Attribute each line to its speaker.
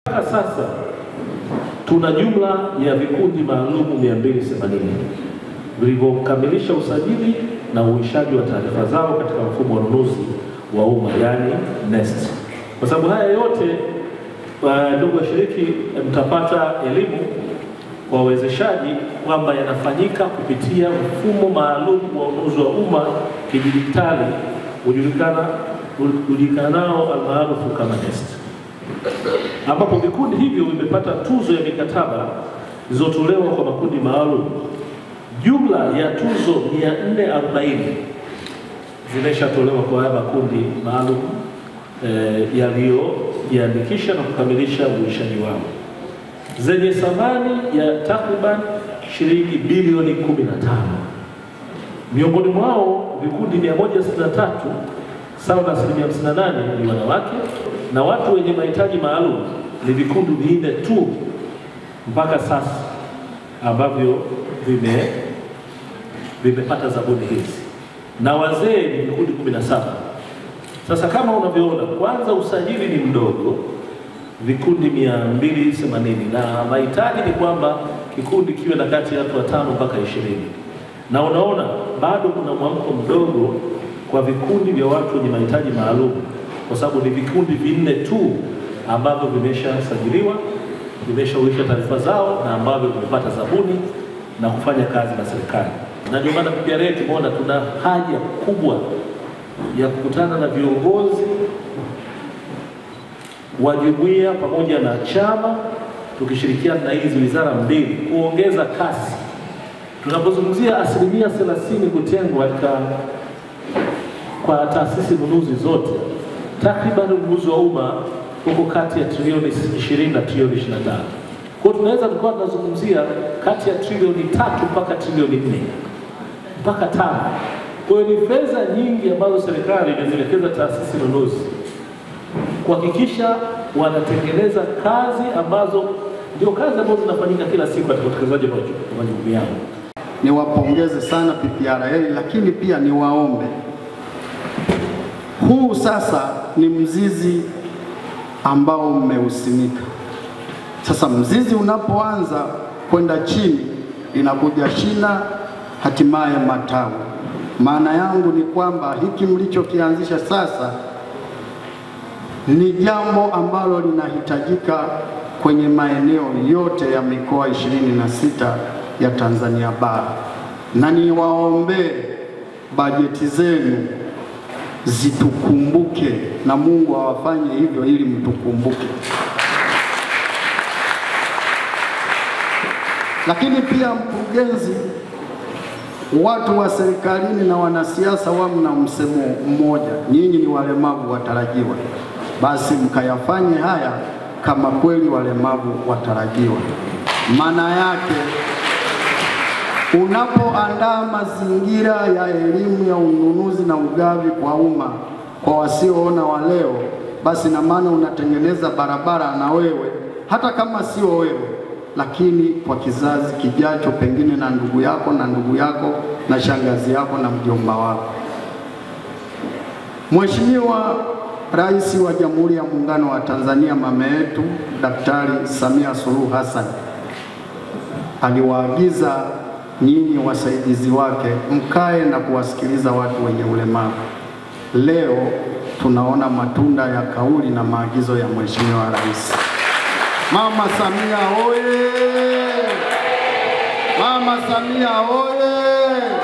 Speaker 1: Mpaka sasa tuna jumla ya vikundi maalumu 280 vilivyokamilisha usajili na uishaji wa taarifa zao katika mfumo wa ununuzi wa umma, yani NeST. Kwa sababu haya yote, ndugu washiriki, mtapata elimu kwa wawezeshaji kwamba yanafanyika kupitia mfumo maalum wa ununuzi wa umma kidijitali ujulikanao almaarufu kama NeST, ambapo vikundi hivyo vimepata tuzo ya mikataba zilizotolewa kwa makundi maalum. Jumla ya tuzo 440 zimeshatolewa kwa haya makundi maalum yaliyojiandikisha na kukamilisha uishaji wao, zenye thamani ya takriban shilingi bilioni 15. Miongoni mwao vikundi 163 sawa na 58% ni wanawake, na watu wenye mahitaji maalum ni vikundi 4 tu mpaka sasa ambavyo vimepata zabuni hizi, na wazee ni vikundi 17. Sasa kama unavyoona, kwanza usajili ni mdogo, vikundi 280, na mahitaji ni kwamba kikundi kiwe na kati ya watu 5 mpaka 20, na unaona bado kuna mwamko mdogo kwa vikundi vya watu wenye mahitaji maalum, kwa sababu ni vikundi 4 tu ambavyo vimeshasajiliwa, vimeshawisha taarifa zao na ambavyo vimepata zabuni na kufanya kazi na serikali. Na ndio maana PPRA tumeona tuna haja kubwa ya kukutana na viongozi wa jumuiya pamoja na chama, tukishirikiana na hizi wizara mbili kuongeza kasi. Tunapozungumzia 30% kutengwa kwa taasisi nunuzi zote, takriban ununuzi wa umma huko kati ya trilioni 20 na trilioni 25. Kwa tunaweza tukawa tunazungumzia kati ya trilioni 3 mpaka trilioni 4 mpaka 5. Kwa hiyo ni fedha nyingi ambazo serikali imezielekeza taasisi nunuzi kuhakikisha wanatengeneza kazi ambazo ndio kazi ambazo zinafanyika kila siku katika utekelezaji wa majukumu yao.
Speaker 2: Niwapongeze sana PPRA, lakini pia niwaombe, huu sasa ni mzizi ambao mmeusimika. Sasa mzizi unapoanza kwenda chini, inakuja shina, hatimaye matawi. Maana yangu ni kwamba hiki mlichokianzisha sasa ni jambo ambalo linahitajika kwenye maeneo yote ya mikoa 26 ya Tanzania bara, na niwaombe bajeti zenu zitukumbuke, na Mungu awafanye hivyo ili mtukumbuke. Lakini pia mkurugenzi, watu wa serikalini na wanasiasa mna msemo mmoja, nyinyi ni walemavu watarajiwa. Basi mkayafanye haya kama kweli walemavu watarajiwa. Maana yake unapoandaa mazingira ya elimu ya ununuzi na ugavi kwa umma kwa wasioona wa leo, basi na maana unatengeneza barabara na wewe, hata kama sio wewe, lakini kwa kizazi kijacho, pengine na ndugu yako na ndugu yako na shangazi yako na mjomba wako. Mheshimiwa Rais wa Jamhuri ya Muungano wa Tanzania, mama yetu Daktari Samia Suluhu Hassan, aliwaagiza nyinyi wasaidizi wake mkae na kuwasikiliza watu wenye ulemavu. Leo tunaona matunda ya kauli na maagizo ya Mheshimiwa Rais. Mama Samia oye! Mama Samia oye!